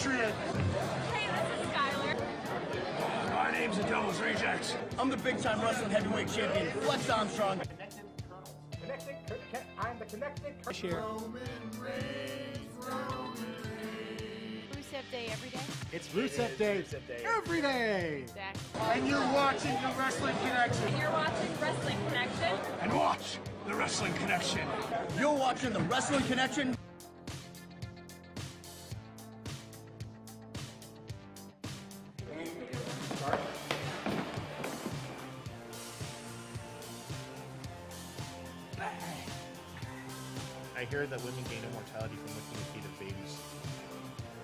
Patriot. Hey, this is Skylar. My name's the Devil's Rejects. I'm the big-time wrestling heavyweight champion, Flex Armstrong. I'm the connected Rusev Day every day. It's Rusev Day every day. Exactly. And you're watching the Wrestling Connection. And you're watching Wrestling Connection. And watch the Wrestling Connection. You're watching the Wrestling Connection. I hear that women gain immortality from licking the feet of babies.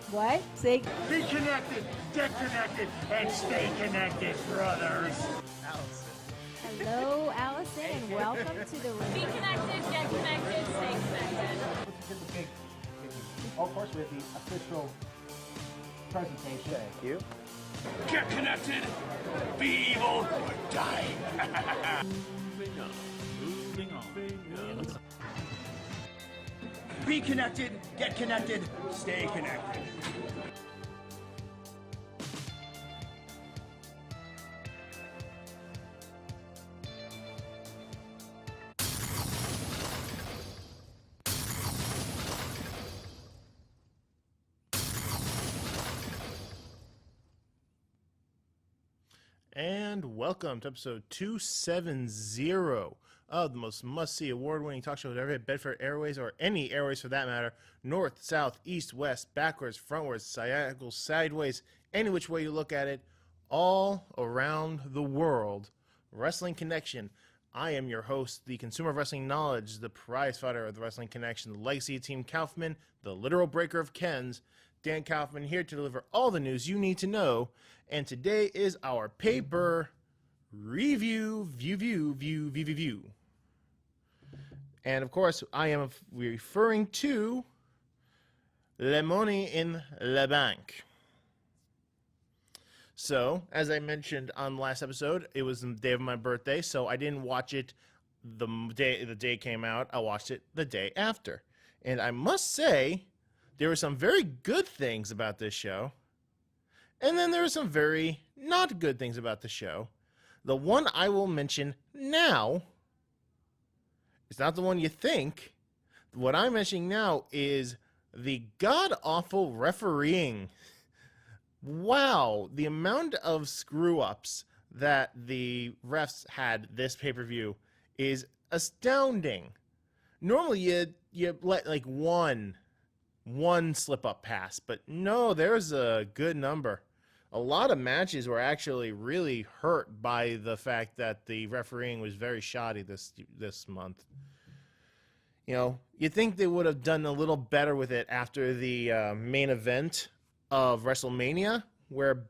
What? Say. Be connected, get connected, and stay connected, brothers. Hello, Allison, and welcome to the Be connected, get connected, stay connected. Of course, we have the official presentation. Thank you. Get connected, be evil, or die. Be connected, get connected, stay connected. And welcome to episode 270 of the most must-see award-winning talk show ever at Bedford Airways, or any airways for that matter. North, south, east, west, backwards, frontwards, sciaticals, sideways, any which way you look at it, all around the world. Wrestling Connection. I am your host, the consumer of wrestling knowledge, the prize fighter of the Wrestling Connection, the legacy of Team Kaufman, the literal breaker of Kens, Dan Kaufman, here to deliver all the news you need to know. And today is our paper review, view. And of course, I am referring to Le Money in la Banque. So, as I mentioned on the last episode, it was the day of my birthday, so I didn't watch it the day it came out. I watched it the day after. And I must say, there were some very good things about this show, and then there were some very not good things about the show. The one I will mention now is not the one you think. What I'm mentioning now is the god-awful refereeing. Wow, the amount of screw-ups that the refs had this pay-per-view is astounding. Normally you let like one slip-up pass, but no, there's a good number. A lot of matches were actually really hurt by the fact that the refereeing was very shoddy this month. You know, you'd think they would have done a little better with it after the main event of WrestleMania, where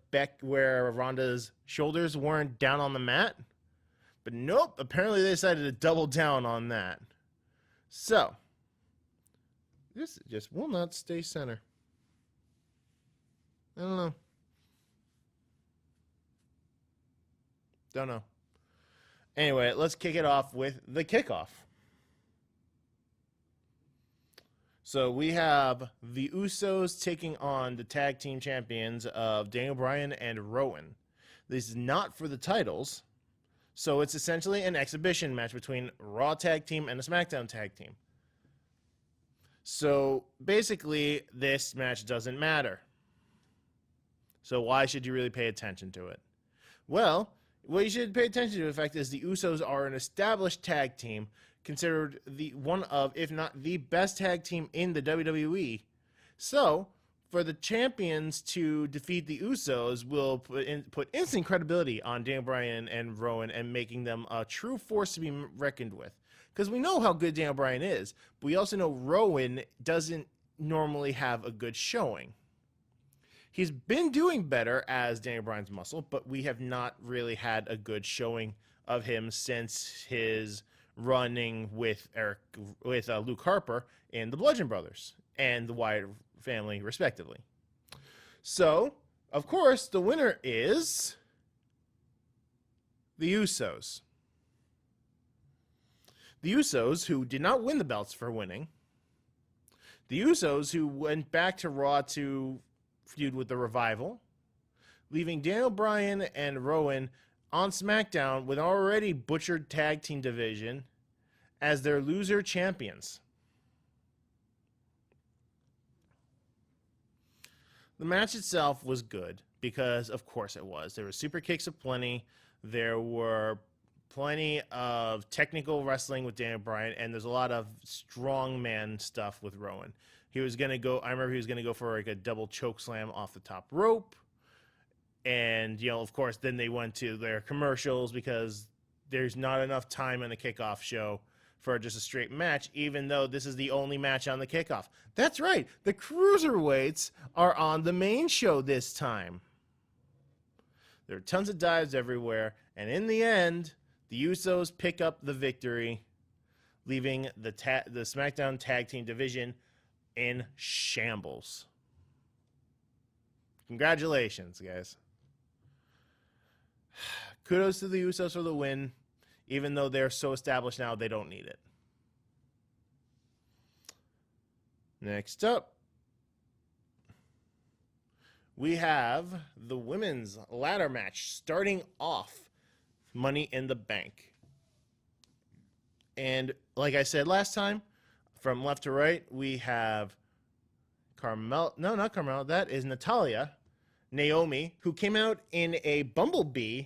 Ronda's shoulders weren't down on the mat. But nope, apparently they decided to double down on that. So, this just will not stay center. I don't know. Don't know. Anyway, let's kick it off with the kickoff. So we have the Usos taking on the tag team champions of Daniel Bryan and Rowan. This is not for the titles, so it's essentially an exhibition match between a Raw tag team and a SmackDown tag team. So basically, this match doesn't matter. So why should you really pay attention to it? Well, what you should pay attention to, in fact, is the Usos are an established tag team, considered the one of, if not the best tag team in the WWE. So, for the champions to defeat the Usos will put instant credibility on Daniel Bryan and Rowan, and making them a true force to be reckoned with. Because we know how good Daniel Bryan is, but we also know Rowan doesn't normally have a good showing. He's been doing better as Daniel Bryan's muscle, but we have not really had a good showing of him since his running with Luke Harper and the Bludgeon Brothers and the Wyatt family, respectively. So, of course, the winner is the Usos. The Usos, who did not win the belts for winning. The Usos, who went back to Raw to feud with the Revival, leaving Daniel Bryan and Rowan on SmackDown with an already butchered tag team division as their loser champions. The match itself was good because, of course, it was. There were super kicks aplenty. There were plenty of technical wrestling with Daniel Bryan, and there's a lot of strongman stuff with Rowan. He was going to go, I remember he was going to go for like a double choke slam off the top rope. And, you know, of course, then they went to their commercials because there's not enough time on the kickoff show for just a straight match, even though this is the only match on the kickoff. That's right. The cruiserweights are on the main show this time. There are tons of dives everywhere. And in the end, the Usos pick up the victory, leaving the SmackDown Tag Team division in shambles. Congratulations, guys. Kudos to the Usos for the win, even though they're so established now they don't need it. Next up, we have the women's ladder match starting off Money in the Bank. And like I said last time, from left to right, we have Carmel. No, not Carmel. That is Natalia. Naomi, who came out in a Bumblebee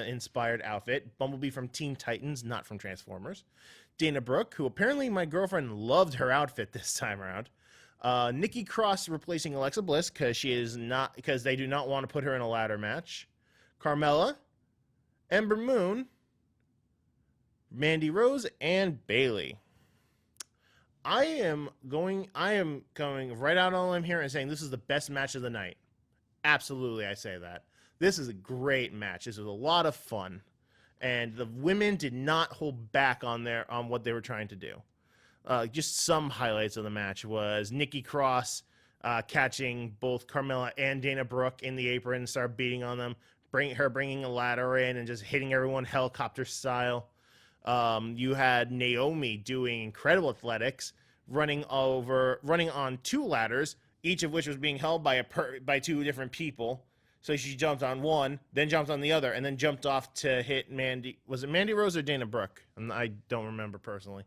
inspired outfit. Bumblebee from Teen Titans, not from Transformers. Dana Brooke, who apparently my girlfriend loved her outfit this time around. Nikki Cross replacing Alexa Bliss because they do not want to put her in a ladder match. Carmella, Ember Moon, Mandy Rose, and Bayley. I am going right out on a limb here and saying this is the best match of the night. Absolutely, I say that. This is a great match. This was a lot of fun. And the women did not hold back on what they were trying to do. Just some highlights of the match was Nikki Cross catching both Carmella and Dana Brooke in the apron and start beating on them, bringing a ladder in and just hitting everyone helicopter style. You had Naomi doing incredible athletics, running on two ladders, each of which was being held by two different people. So she jumped on one, then jumped on the other, and then jumped off to hit Mandy. Was it Mandy Rose or Dana Brooke? I don't remember personally.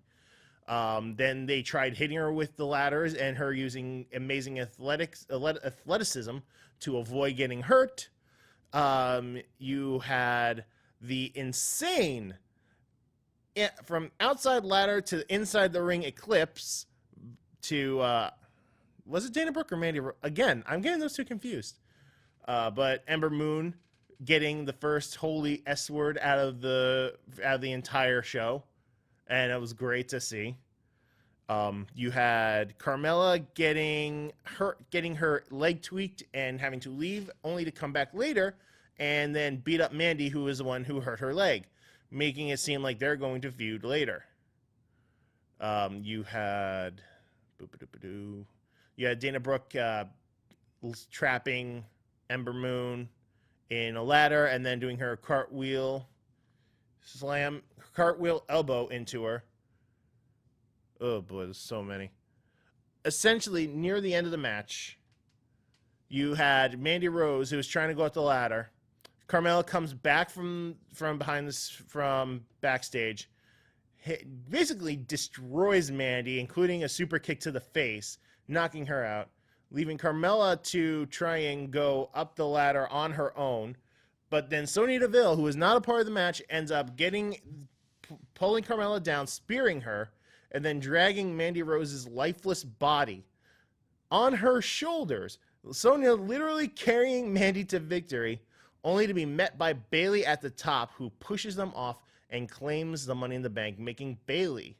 Then they tried hitting her with the ladders and her using amazing athleticism to avoid getting hurt. You had the insane from outside ladder to inside the ring eclipse to was it Dana Brooke or Mandy? Again, I'm getting those two confused. But Ember Moon getting the first holy S word out of the entire show, and it was great to see. You had Carmella getting her leg tweaked and having to leave, only to come back later and then beat up Mandy, who is the one who hurt her leg, making it seem like they're going to feud later. You had Dana Brooke trapping Ember Moon in a ladder and then doing her cartwheel elbow into her. Oh boy, there's so many. Essentially, near the end of the match, you had Mandy Rose, who was trying to go up the ladder. Carmella comes back from backstage, basically destroys Mandy, including a super kick to the face, knocking her out, leaving Carmella to try and go up the ladder on her own. But then Sonya Deville, who is not a part of the match, ends up pulling Carmella down, spearing her, and then dragging Mandy Rose's lifeless body on her shoulders. Sonya literally carrying Mandy to victory, only to be met by Bayley at the top, who pushes them off and claims the Money in the Bank, making Bayley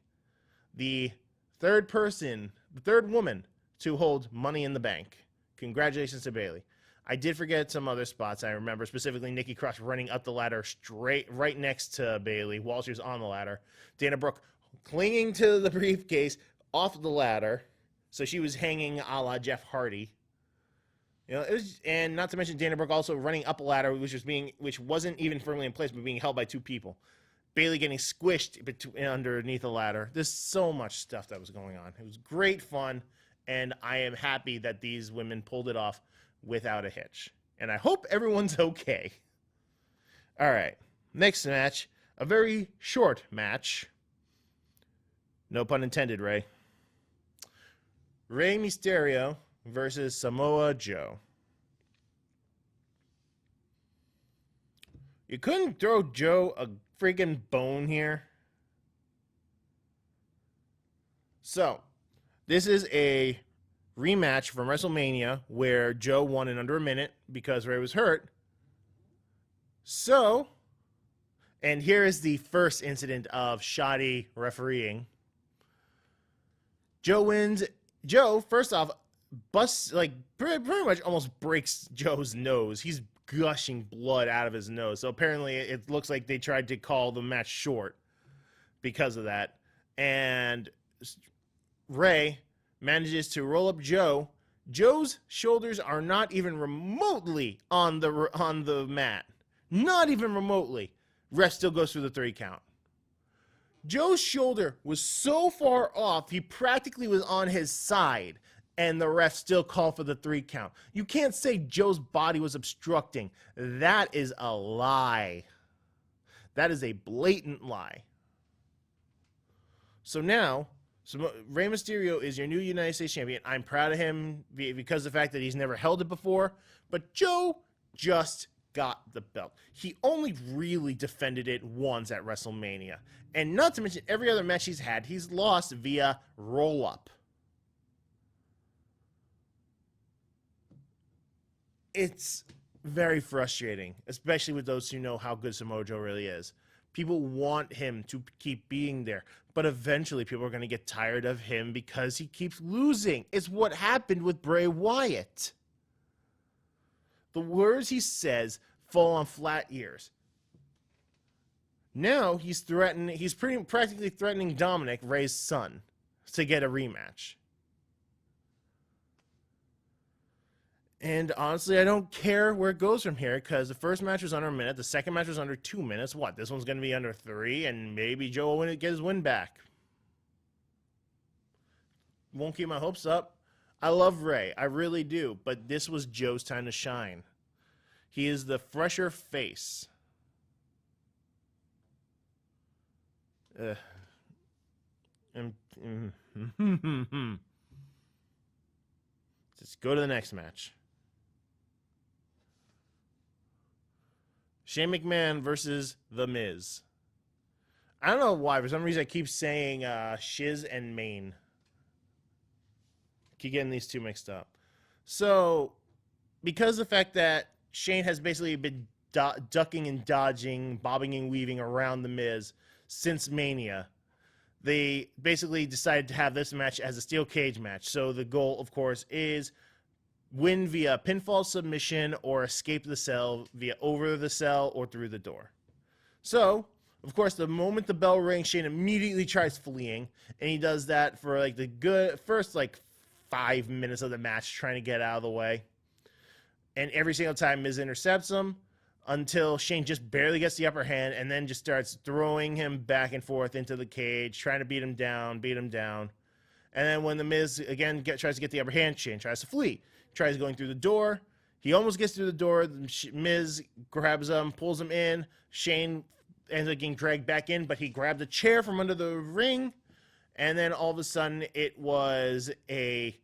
the third woman to hold Money in the Bank. Congratulations to Bayley. I did forget some other spots. I remember specifically Nikki Cross running up the ladder right next to Bayley while she was on the ladder. Dana Brooke clinging to the briefcase off the ladder, so she was hanging a la Jeff Hardy. And not to mention Dana Brooke also running up a ladder, which wasn't even firmly in place, but being held by two people. Bayley getting squished underneath the ladder. There's so much stuff that was going on. It was great fun, and I am happy that these women pulled it off without a hitch. And I hope everyone's okay. All right, next match, a very short match. No pun intended, Ray. Rey Mysterio versus Samoa Joe. You couldn't throw Joe a freaking bone here. So, this is a rematch from WrestleMania where Joe won in under a minute because Rey was hurt. So, and here is the first incident of shoddy refereeing. Joe wins. Joe, first off, busts, like, pretty much almost breaks Joe's nose. He's gushing blood out of his nose. So apparently it looks like they tried to call the match short because of that. And Rey manages to roll up Joe. Joe's shoulders are not even remotely on the mat. Not even remotely. Ref still goes through the 3 count. Joe's shoulder was so far off, he practically was on his side, and the ref still called for the 3 count. You can't say Joe's body was obstructing. That is a lie. That is a blatant lie. So now, Rey Mysterio is your new United States Champion. I'm proud of him because of the fact that he's never held it before, but Joe just got the belt. He only really defended it once at WrestleMania. And not to mention every other match he's had, he's lost via roll-up. It's very frustrating, especially with those who know how good Samoa Joe really is. People want him to keep being there, but eventually people are going to get tired of him because he keeps losing. It's what happened with Bray Wyatt. The words he says fall on flat ears. Now he's practically threatening Dominic, Rey's son, to get a rematch. And honestly, I don't care where it goes from here because the first match was under a minute, the second match was under 2 minutes. What? This one's going to be under 3, and maybe Joe will get his win back. Won't keep my hopes up. I love Rey, I really do, but this was Joe's time to shine. He is the fresher face. Let's go to the next match. Shane McMahon versus The Miz. I don't know why. For some reason, I keep saying Shiz and Main. Keep getting these two mixed up. So, because of the fact that Shane has basically been ducking and dodging, bobbing and weaving around The Miz since Mania, they basically decided to have this match as a steel cage match. So the goal, of course, is win via pinfall submission or escape the cell via over the cell or through the door. So, of course, the moment the bell rings, Shane immediately tries fleeing, and he does that for like the good first 5 minutes of the match, trying to get out of the way. And every single time Miz intercepts him until Shane just barely gets the upper hand and then just starts throwing him back and forth into the cage, trying to beat him down. And then when the Miz again tries to get the upper hand, Shane tries to flee. Tries going through the door. He almost gets through the door. Miz grabs him, pulls him in. Shane ends up getting dragged back in, but he grabbed a chair from under the ring. And then all of a sudden, it was a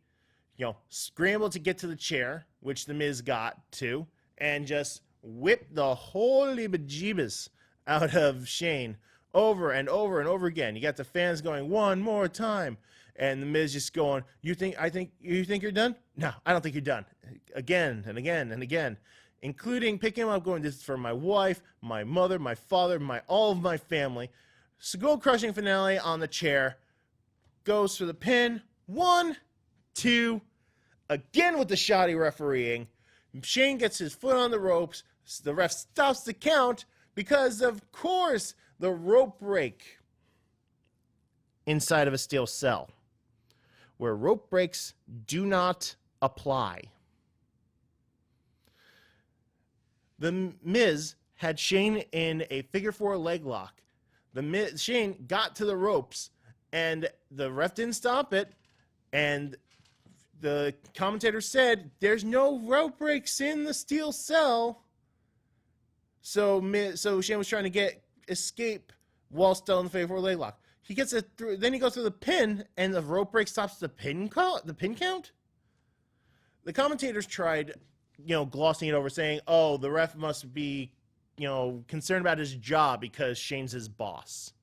scramble to get to the chair, which the Miz got to, and just whipped the holy bejeebus out of Shane over and over and over again. You got the fans going, one more time. And the Miz just going, you think you're done? No, I don't think you're done. Again and again and again, including picking him up, going, this is for my wife, my mother, my father, all of my family. Skull crushing finale on the chair. Goes for the pin. 1, 2, again with the shoddy refereeing. Shane gets his foot on the ropes. The ref stops the count because, of course, the rope break inside of a steel cell, where rope breaks do not apply. The Miz had Shane in a figure 4 leg lock. Shane got to the ropes, and the ref didn't stop it, and the commentator said there's no rope breaks in the steel cell. So Shane was trying to escape while still in the fatal leg lock. He gets it through. Then he goes through the pin, and the rope break stops the pin count. The commentators tried, glossing it over, saying, "Oh, the ref must be, concerned about his job because Shane's his boss."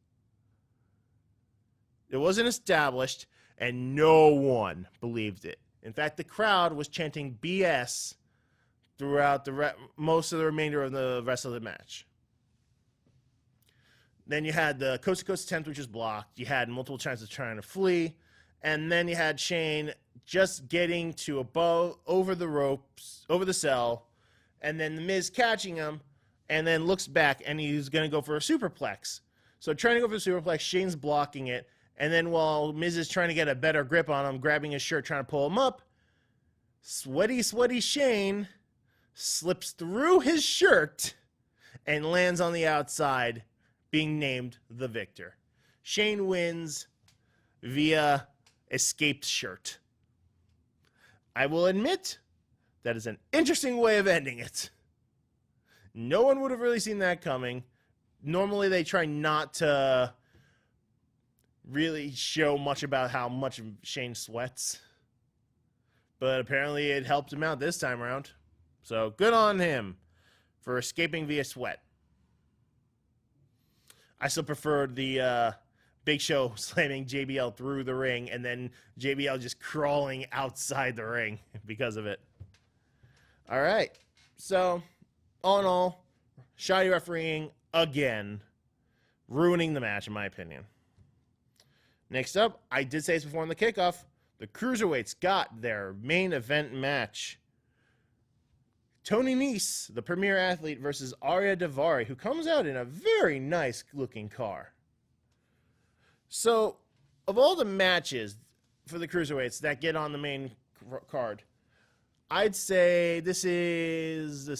It wasn't established, and no one believed it. In fact, the crowd was chanting BS throughout most of the remainder of the rest of the match. Then you had the coast-to-coast attempt, which was blocked. You had multiple chances of trying to flee. And then you had Shane just getting to over the ropes, over the cell, and then The Miz catching him, and then looks back, and he's going to go for a superplex. So trying to go for the superplex, Shane's blocking it, and then while Miz is trying to get a better grip on him, grabbing his shirt, trying to pull him up, sweaty Shane slips through his shirt and lands on the outside, being named the victor. Shane wins via escaped shirt. I will admit that is an interesting way of ending it. No one would have really seen that coming. Normally they try not to really show much about how much Shane sweats, but apparently it helped him out this time around. So good on him for escaping via sweat. I still prefer the Big Show slamming JBL through the ring and then JBL just crawling outside the ring because of it. All right. So, all in all, shoddy refereeing again, ruining the match in my opinion. Next up, I did say this before on the kickoff, the Cruiserweights got their main event match. Tony Nese, the premier athlete, versus Arya Daivari, who comes out in a very nice-looking car. So, of all the matches for the Cruiserweights that get on the main card, I'd say this is the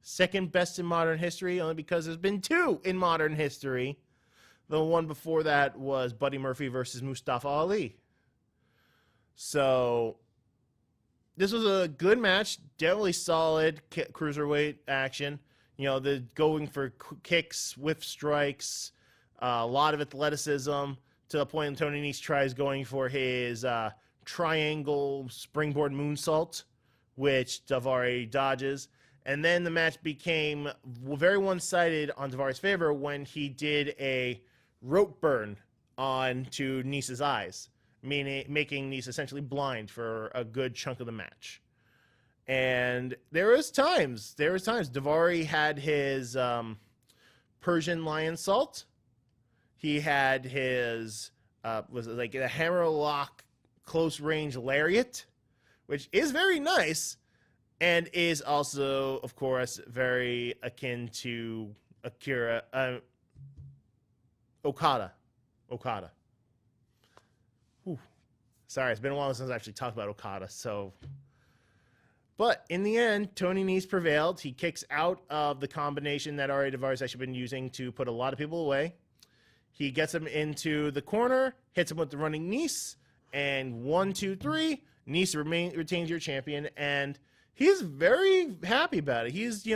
second best in modern history, only because there's been two in modern history. The one before that was Buddy Murphy versus Mustafa Ali. So, this was a good match, definitely solid cruiserweight action. The going for kicks, whiff strikes, a lot of athleticism, to the point when Tony Nese tries going for his triangle springboard moonsault, which Daivari dodges. And then the match became very one-sided on Daivari's favor when he did a rope burn onto Nese's eyes, making Nese essentially blind for a good chunk of the match. And there was times Daivari had his Persian lion salt. He had his was it like a hammerlock close range lariat, which is very nice and is also, of course, very akin to Okada. Whew. Sorry, it's been a while since I actually talked about Okada. But in the end, Tony Nese prevailed. He kicks out of the combination that Arya Daivari's actually been using to put a lot of people away. He gets him into the corner, hits him with the running Nese, and 1, 2, 3, Nese retains your champion, and he's very happy about it. He's,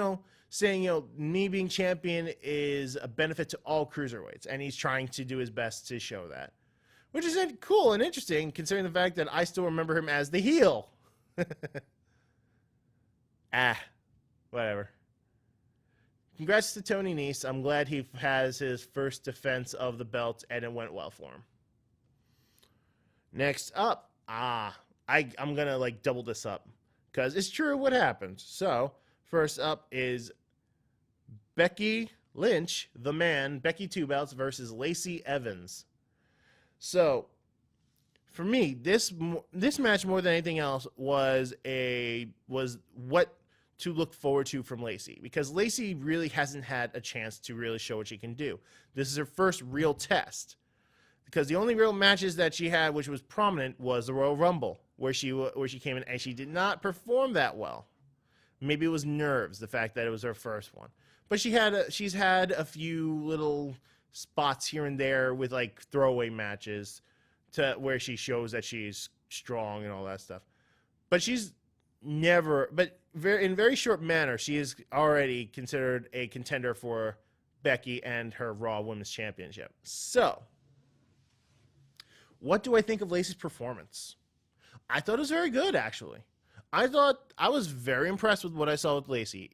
saying, me being champion is a benefit to all cruiserweights, and he's trying to do his best to show that. Which is cool and interesting, considering the fact that I still remember him as the heel. Whatever. Congrats to Tony Nese. I'm glad he has his first defense of the belt, and it went well for him. Next up, I'm going to, double this up, because it's true what happened. So, first up is Becky Lynch, the man, Becky Two Belts versus Lacey Evans. So, for me, this match more than anything else was what to look forward to from Lacey, because Lacey really hasn't had a chance to really show what she can do. This is her first real test, because the only real matches that she had, which was prominent, was the Royal Rumble, where she came in and she did not perform that well. Maybe it was nerves, the fact that it was her first one. But she's had a few little spots here and there with throwaway matches where she shows that she's strong and all that stuff. But she's never, but in very short manner, she is already considered a contender for Becky and her Raw Women's Championship. So, what do I think of Lacey's performance? I thought it was very good, actually. I was very impressed with what I saw with Lacey.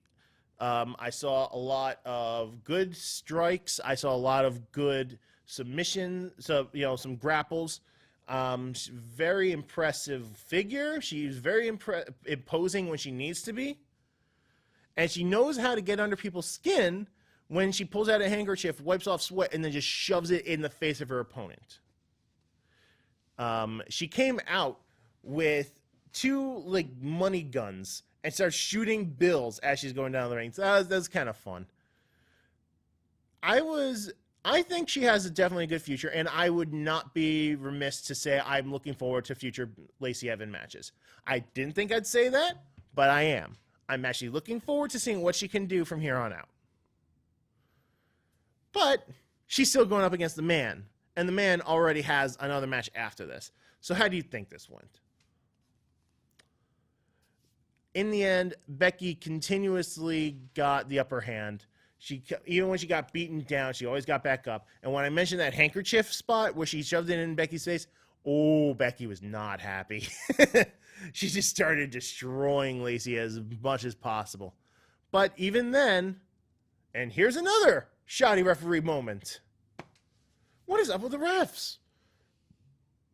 I saw a lot of good strikes. I saw a lot of good submissions, so, some grapples. Very impressive figure. She's very imposing when she needs to be. And she knows how to get under people's skin when she pulls out a handkerchief, wipes off sweat, and then just shoves it in the face of her opponent. She came out with 2 money guns and starts shooting bills as she's going down the ring. So that's kind of fun. I think she has definitely a good future, and I would not be remiss to say I'm looking forward to future Lacey Evans matches. I didn't think I'd say that, but I am. I'm actually looking forward to seeing what she can do from here on out. But she's still going up against the man, and the man already has another match after this. So how do you think this went? In the end, Becky continuously got the upper hand. Even when she got beaten down, she always got back up. And when I mentioned that handkerchief spot where she shoved it in Becky's face, Becky was not happy. She just started destroying Lacey as much as possible. But even then, and here's another shoddy referee moment. What is up with the refs?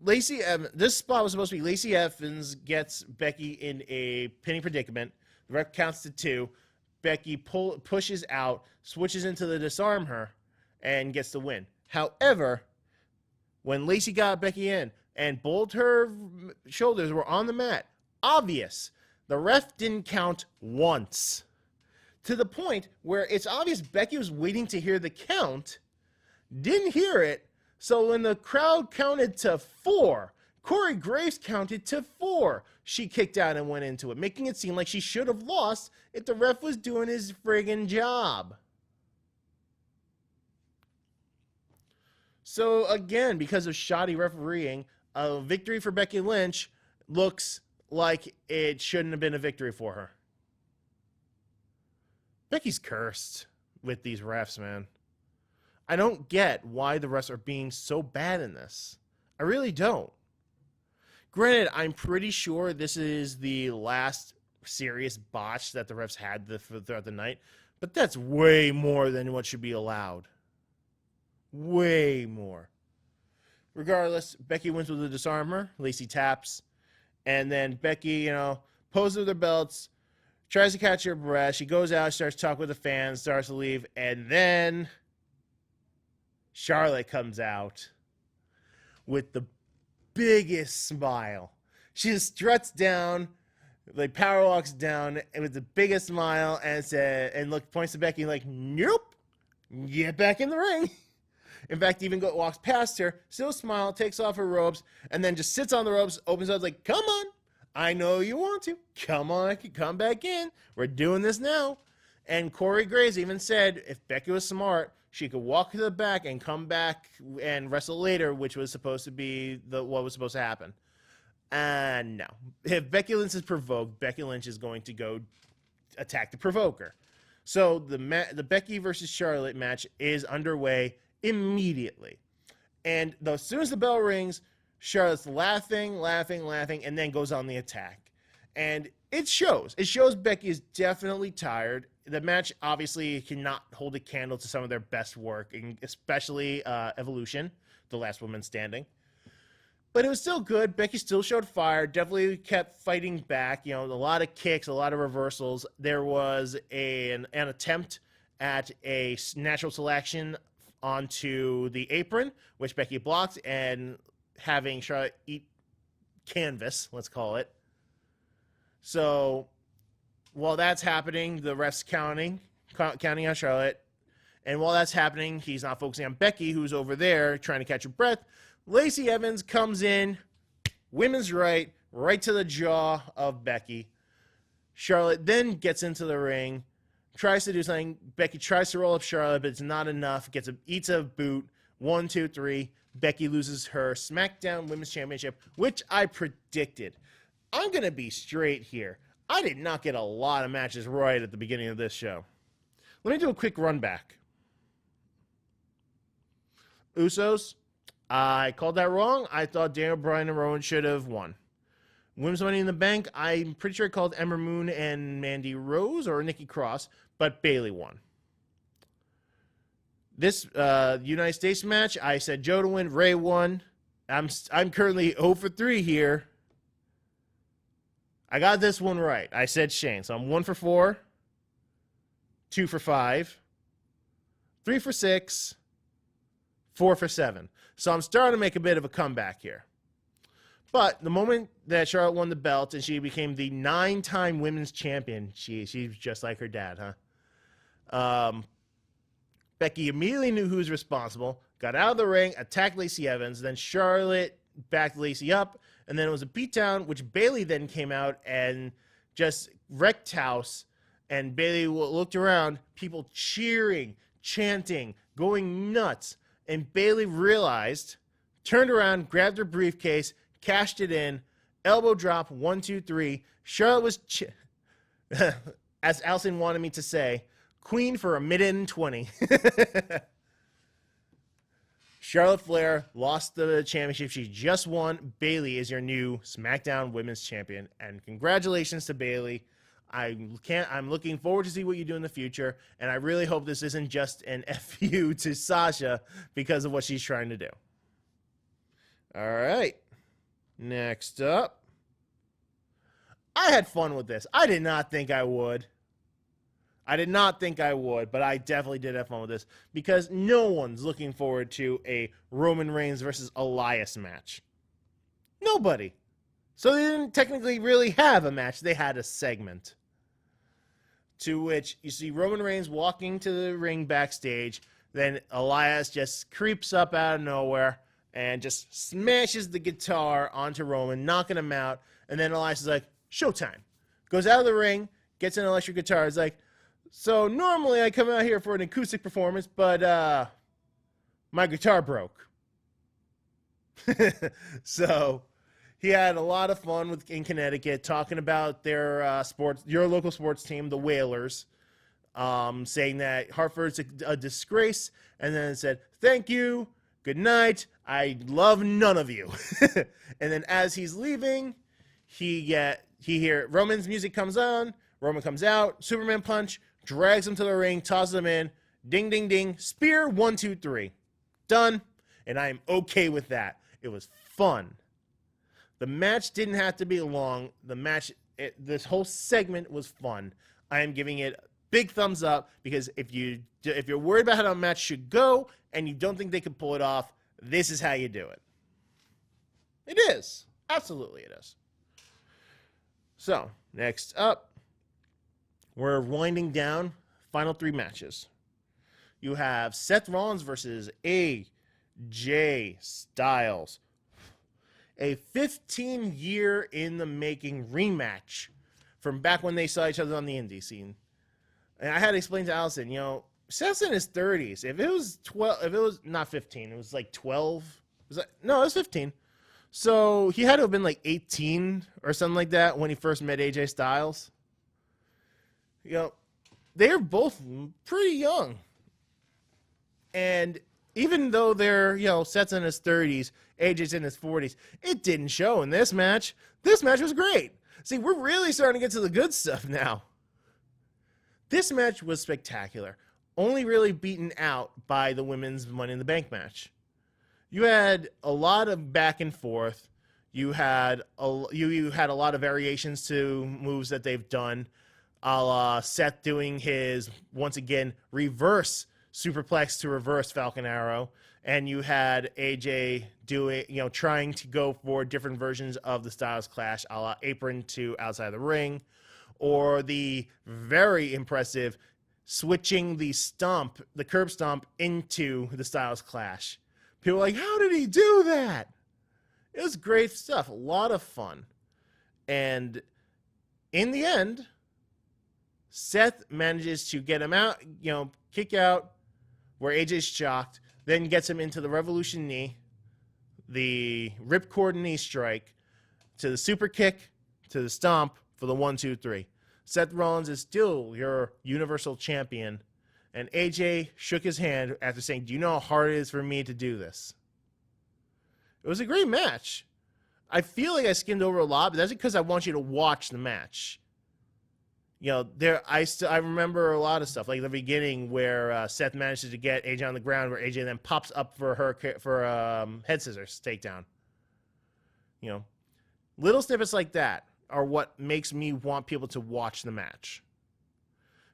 Lacey Evans, this spot was supposed to be Lacey Evans gets Becky in a pinning predicament. The ref counts to 2. Becky pushes out, switches into the disarm her, and gets the win. However, when Lacey got Becky in and both her shoulders were on the mat, obvious, the ref didn't count once. To the point where it's obvious Becky was waiting to hear the count, didn't hear it, so when the crowd counted to 4, Corey Graves counted to 4. She kicked out and went into it, making it seem like she should have lost if the ref was doing his friggin' job. So again, because of shoddy refereeing, a victory for Becky Lynch looks like it shouldn't have been a victory for her. Becky's cursed with these refs, man. I don't get why the refs are being so bad in this. I really don't. Granted, I'm pretty sure this is the last serious botch that the refs had throughout the night, but that's way more than what should be allowed. Way more. Regardless, Becky wins with a disarmer. Lacey taps. And then Becky, poses with her belts, tries to catch her breath. She goes out, starts talking with the fans, starts to leave, and then Charlotte comes out with the biggest smile. She just struts down, power walks down, and with the biggest smile, and points to Becky like, nope, get back in the ring. In fact, even walks past her, still smile, takes off her robes, and then just sits on the ropes, opens up like, come on, I know you want to. Come on, come back in. We're doing this now. And Corey Graves even said if Becky was smart, she could walk to the back and come back and wrestle later, which was supposed to be what was supposed to happen. And no. If Becky Lynch is provoked, Becky Lynch is going to go attack the provoker. So the Becky versus Charlotte match is underway immediately. And as soon as the bell rings, Charlotte's laughing, and then goes on the attack. And it shows. It shows Becky is definitely tired. The match obviously cannot hold a candle to some of their best work, especially Evolution, the last woman standing. But it was still good. Becky still showed fire, definitely kept fighting back. A lot of kicks, a lot of reversals. There was an attempt at a natural selection onto the apron, which Becky blocked, and having Charlotte eat canvas, let's call it. So while that's happening, the ref's counting on Charlotte. And while that's happening, he's not focusing on Becky, who's over there trying to catch her breath. Lacey Evans comes in, women's right to the jaw of Becky. Charlotte then gets into the ring, tries to do something. Becky tries to roll up Charlotte, but it's not enough. Eats a boot, 1, 2, 3. Becky loses her SmackDown Women's Championship, which I predicted. I'm going to be straight here. I did not get a lot of matches right at the beginning of this show. Let me do a quick run back. Usos, I called that wrong. I thought Daniel Bryan and Rowan should have won. Women's Money in the Bank, I'm pretty sure I called Ember Moon and Mandy Rose or Nikki Cross, but Bayley won. This United States match, I said Joe to win, Ray won. I'm currently 0 for 3 here. I got this one right. I said Shane, so I'm 1 for 4, 2 for 5, 3 for 6, 4 for 7. So I'm starting to make a bit of a comeback here. But the moment that Charlotte won the belt and she became the 9-time women's champion, she's just like her dad, huh? Becky immediately knew who was responsible, got out of the ring, attacked Lacey Evans, then Charlotte backed Lacey up, and then it was a beatdown, which Bayley then came out and just wrecked house, and Bayley looked around, people cheering, chanting, going nuts, and Bayley realized, turned around, grabbed her briefcase, cashed it in, elbow drop, 1, 2, 3. Charlotte was, as Allison wanted me to say, queen for a minute and 20. Charlotte Flair lost the championship. She just won. Bayley is your new SmackDown Women's Champion, and congratulations to Bayley. I'm looking forward to see what you do in the future, and I really hope this isn't just an FU to Sasha because of what she's trying to do. All right. Next up. I had fun with this. I did not think I would. But I definitely did have fun with this because no one's looking forward to a Roman Reigns versus Elias match. Nobody. So they didn't technically really have a match. They had a segment. To which you see Roman Reigns walking to the ring backstage. Then Elias just creeps up out of nowhere and just smashes the guitar onto Roman, knocking him out. And then Elias is like, showtime. Goes out of the ring, gets an electric guitar. It's like, so normally I come out here for an acoustic performance, but my guitar broke. So he had a lot of fun in Connecticut talking about their your local sports team, the Whalers, saying that Hartford's a disgrace, and then it said, thank you, good night, I love none of you. And then as he's leaving, he hear Roman's music comes on, Roman comes out, Superman punch, drags him to the ring, tosses him in, ding, ding, ding, spear, 1, 2, 3. Done, and I am okay with that. It was fun. The match didn't have to be long. This whole segment was fun. I am giving it a big thumbs up because if you're worried about how a match should go and you don't think they can pull it off, this is how you do it. It is. Absolutely it is. So, next up, we're winding down. Final 3 matches. You have Seth Rollins versus AJ Styles. A 15-year in the making rematch from back when they saw each other on the indie scene. And I had to explain to Allison, Seth's in his 30s. If it was not 15, it was like 12. No, it was 15. So he had to have been like 18 or something like that when he first met AJ Styles. They're both pretty young. And even though they're, Seth's in his 30s, AJ's in his 40s, it didn't show in this match. This match was great. See, we're really starting to get to the good stuff now. This match was spectacular. Only really beaten out by the women's Money in the Bank match. You had a lot of back and forth. You had a lot of variations to moves that they've done. A la Seth doing his, once again, reverse superplex to reverse Falcon Arrow. And you had AJ doing, trying to go for different versions of the Styles Clash, a la apron to outside the ring. Or the very impressive switching the curb stomp into the Styles Clash. People were like, how did he do that? It was great stuff. A lot of fun. And in the end, Seth manages to get him out, kick out where AJ's shocked, then gets him into the Revolution knee, the ripcord knee strike, to the super kick, to the stomp for the 1, 2, 3. Seth Rollins is still your Universal Champion, and AJ shook his hand after saying, "Do you know how hard it is for me to do this?" It was a great match. I feel like I skimmed over a lot, but that's because I want you to watch the match. I remember a lot of stuff, like the beginning where Seth manages to get AJ on the ground, where AJ then pops up for head scissors takedown. Little snippets like that are what makes me want people to watch the match.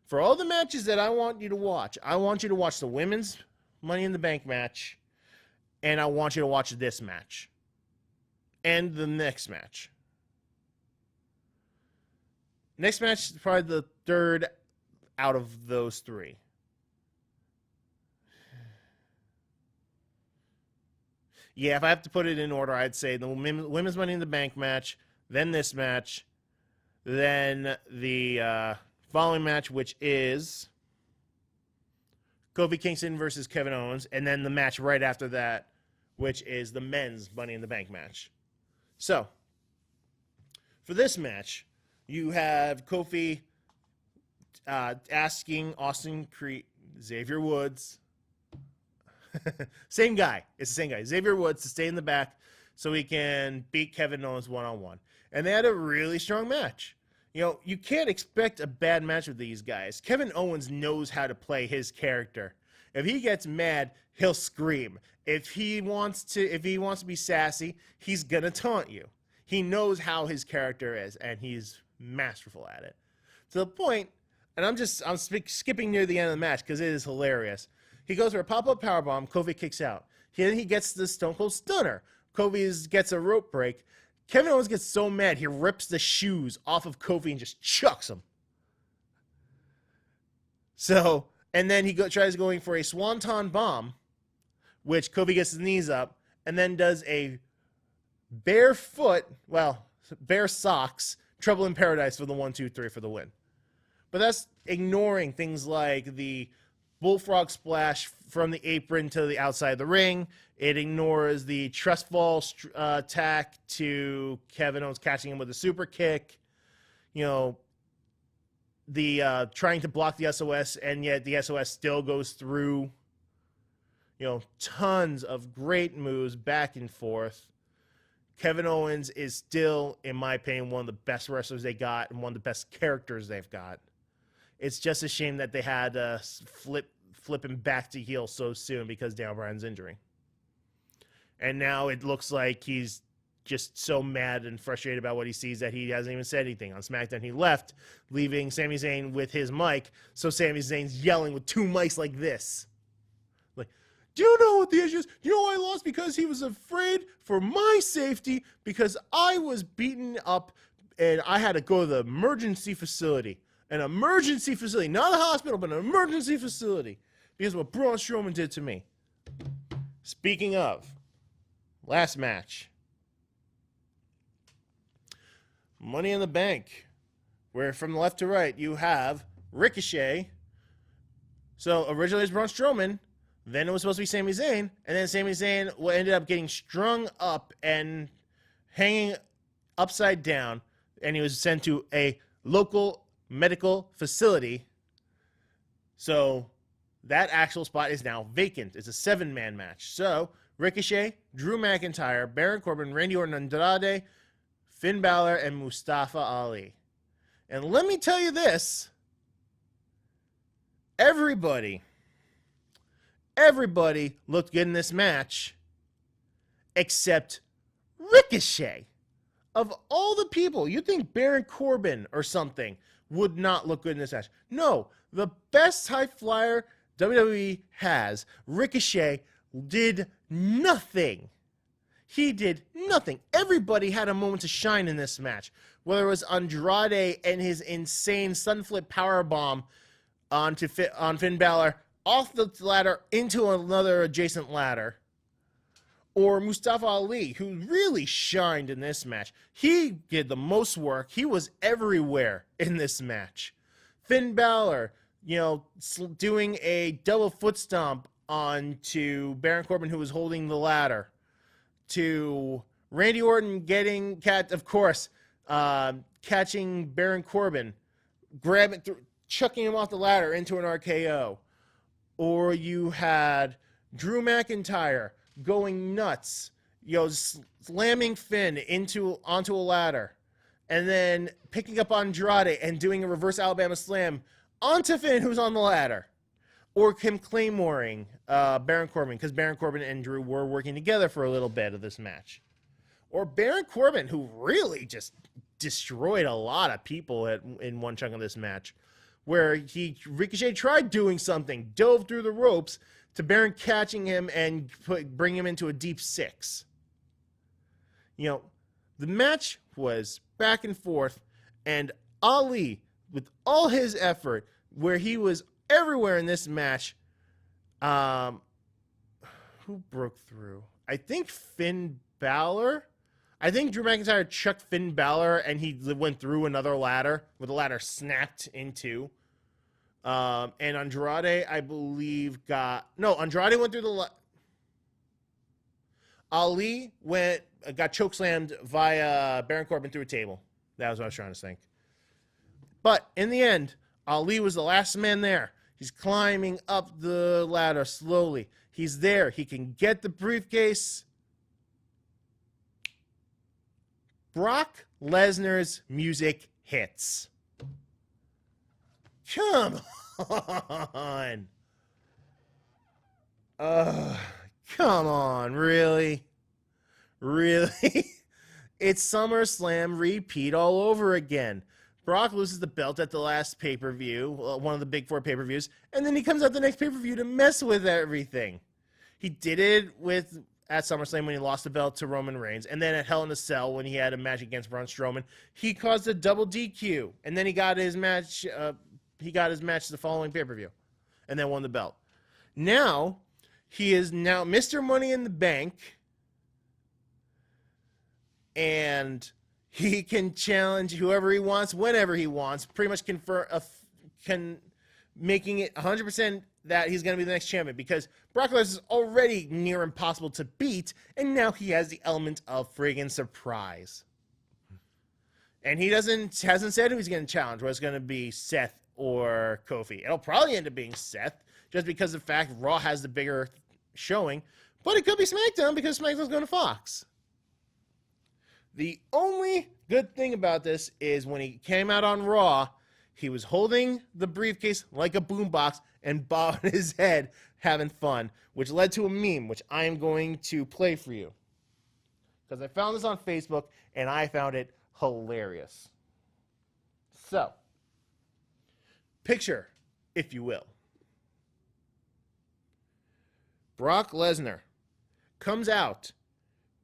For all the matches that I want you to watch the women's Money in the Bank match, and I want you to watch this match and the next match. Next match is probably the third out of those three. Yeah, if I have to put it in order, I'd say the women's Money in the Bank match, then this match, then the following match, which is Kofi Kingston versus Kevin Owens, and then the match right after that, which is the men's Money in the Bank match. So, for this match, you have Kofi asking Austin Creed, Xavier Woods, same guy. It's the same guy, Xavier Woods, to stay in the back so he can beat Kevin Owens one-on-one. And they had a really strong match. You can't expect a bad match with these guys. Kevin Owens knows how to play his character. If he gets mad, he'll scream. If he wants to be sassy, he's gonna taunt you. He knows how his character is, and he's masterful at it. To the point, and I'm skipping near the end of the match because it is hilarious. He goes for a pop-up powerbomb. Kofi kicks out. Then he gets the Stone Cold Stunner. Kofi gets a rope break. Kevin Owens gets so mad, he rips the shoes off of Kofi and just chucks him. And then he tries going for a Swanton Bomb, which Kofi gets his knees up, and then does a bare socks, Trouble in Paradise for the 1, 2, 3 for the win. But that's ignoring things like the Bullfrog Splash from the apron to the outside of the ring. It ignores the trust fall attack to Kevin Owens catching him with a super kick. The trying to block the SOS, and yet the SOS still goes through. Tons of great moves back and forth. Kevin Owens is still, in my opinion, one of the best wrestlers they got and one of the best characters they've got. It's just a shame that they had to flip him back to heel so soon because Daniel Bryan's injury. And now it looks like he's just so mad and frustrated about what he sees that he hasn't even said anything. On SmackDown, he left, leaving Sami Zayn with his mic, so Sami Zayn's yelling with two mics like this. Do you know what the issue is? Do you know why I lost? Because he was afraid for my safety, because I was beaten up and I had to go to the emergency facility. An emergency facility, not a hospital, but an emergency facility, because of what Braun Strowman did to me. Speaking of, last match. Money in the Bank, where from left to right you have Ricochet. So originally it was Braun Strowman. Then it was supposed to be Sami Zayn, and then Sami Zayn ended up getting strung up and hanging upside down, and he was sent to a local medical facility. So that actual spot is now vacant. It's a 7-man match. So Ricochet, Drew McIntyre, Baron Corbin, Randy Orton, Andrade, Finn Balor, and Mustafa Ali. And let me tell you this. Everybody looked good in this match except Ricochet. Of all the people, you think Baron Corbin or something would not look good in this match. No, the best high flyer WWE has, Ricochet, did nothing. He did nothing. Everybody had a moment to shine in this match. Whether it was Andrade and his insane sunflip powerbomb on Finn Balor, off the ladder into another adjacent ladder, or Mustafa Ali, who really shined in this match. He did the most work. He was everywhere in this match. Finn Balor, doing a double foot stomp onto Baron Corbin, who was holding the ladder, to Randy Orton getting catching Baron Corbin, chucking him off the ladder into an RKO. Or you had Drew McIntyre going nuts, slamming Finn onto a ladder, and then picking up Andrade and doing a reverse Alabama slam onto Finn, who's on the ladder. Or him claymoring Baron Corbin, because Baron Corbin and Drew were working together for a little bit of this match. Or Baron Corbin, who really just destroyed a lot of people in one chunk of this match, where Ricochet tried doing something, dove through the ropes, to Baron catching him and bring him into a deep six. The match was back and forth, and Ali, with all his effort, where he was everywhere in this match, who broke through? I think Finn Balor. I think Drew McIntyre chucked Finn Balor, and he went through another ladder, where the ladder snapped in two. And Andrade, I believe, Andrade went through the Ali got chokeslammed via Baron Corbin through a table. That was what I was trying to think. But in the end, Ali was the last man there. He's climbing up the ladder slowly. He's there. He can get the briefcase. Brock Lesnar's music hits. Come on. Come on, really? Really? It's SummerSlam repeat all over again. Brock loses the belt at the last pay-per-view, one of the big four pay-per-views, and then he comes out the next pay-per-view to mess with everything. He did it at SummerSlam when he lost the belt to Roman Reigns, and then at Hell in a Cell when he had a match against Braun Strowman, he caused a double DQ, and then he got his match. The following pay-per-view, and then won the belt. Now he is Mr. Money in the Bank, and he can challenge whoever he wants, whenever he wants. Pretty much making it 100% that he's going to be the next champion, because Brock Lesnar is already near impossible to beat, and now he has the element of friggin' surprise. And he hasn't said who he's going to challenge, whether it's going to be Seth or Kofi. It'll probably end up being Seth, just because of the fact Raw has the bigger showing, but it could be SmackDown because SmackDown's going to Fox. The only good thing about this is when he came out on Raw, he was holding the briefcase like a boombox and bobbing his head, having fun, which led to a meme, which I am going to play for you. Because I found this on Facebook, and I found it hilarious. So, picture, if you will, Brock Lesnar comes out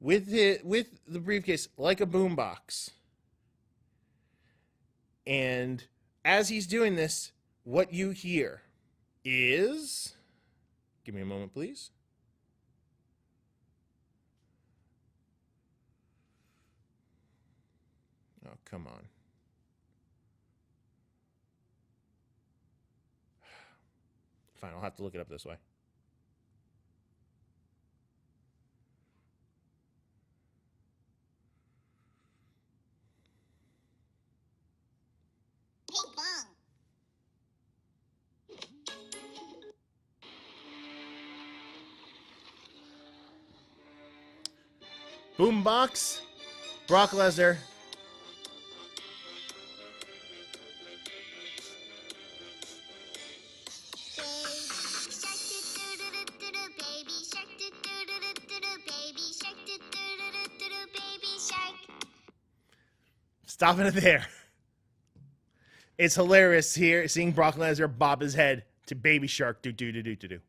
with the briefcase like a boombox. And as he's doing this, what you hear is... Give me a moment, please. Oh, come on. Fine, I'll have to look it up this way. Boombox, Brock Lesnar. Stopping it there. It's hilarious here seeing Brock Lesnar bob his head to Baby Shark do do do do do do.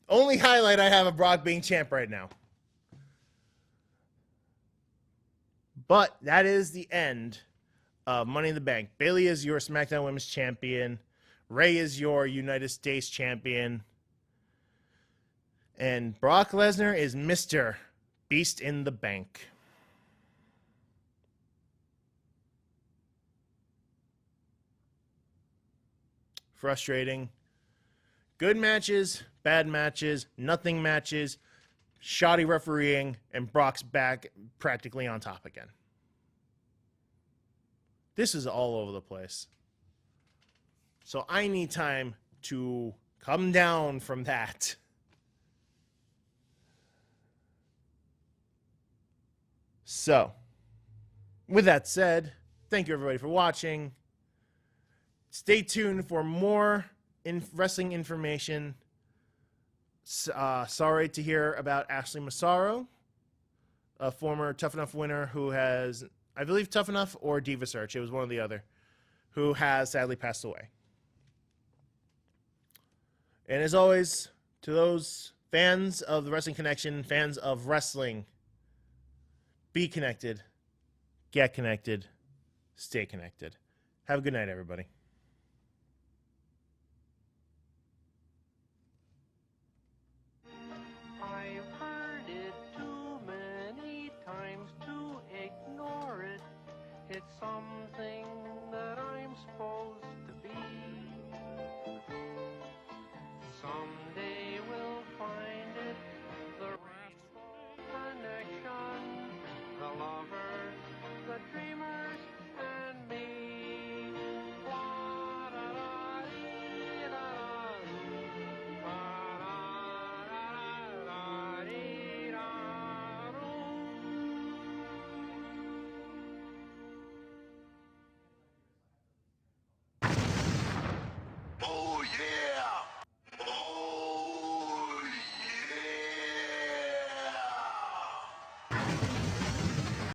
Only highlight I have of Brock being champ right now. But that is the end of Money in the Bank. Bayley is your SmackDown Women's Champion. Rey is your United States Champion. And Brock Lesnar is Mr. Beast in the Bank. Frustrating. Good matches, bad matches, nothing matches, shoddy refereeing, and Brock's back practically on top again. This is all over the place. So I need time to come down from that. So, with that said, thank you everybody for watching. Stay tuned for more wrestling information. Sorry to hear about Ashley Massaro, a former Tough Enough winner who has, I believe, Tough Enough or Diva Search. It was one or the other, who has sadly passed away. And as always, to those fans of the Wrestling Connection, fans of wrestling, be connected, get connected, stay connected. Have a good night, everybody.